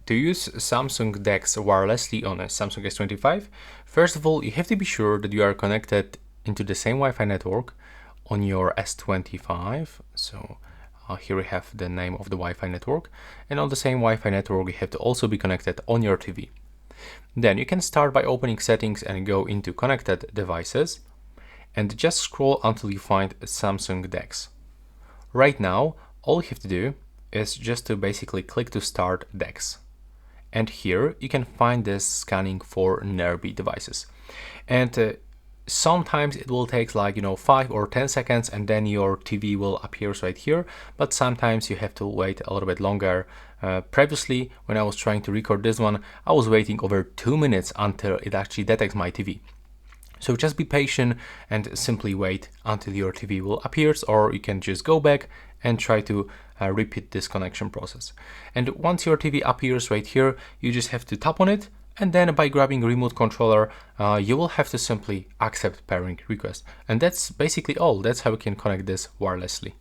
To use Samsung DeX wirelessly on a Samsung S25, first of all, you have to be sure that you are connected into the same Wi-Fi network on your S25. So here we have the name of the Wi-Fi network, and on the same Wi-Fi network, you have to also be connected on your TV. Then you can start by opening settings and go into connected devices, and just scroll until you find Samsung DeX. Right now, all you have to do is just to basically click to start DeX. And here you can find this scanning for nearby devices. And sometimes it will take 5 or 10 seconds and then your TV will appear right here, but sometimes you have to wait a little bit longer. Previously, when I was trying to record this one, I was waiting over 2 minutes until it actually detects my TV. So just be patient and simply wait until your TV will appear, or you can just go back and try to repeat this connection process. And once your TV appears right here, you just have to tap on it, and then by grabbing remote controller, you will have to simply accept pairing request. And that's basically all. That's how you can connect this wirelessly.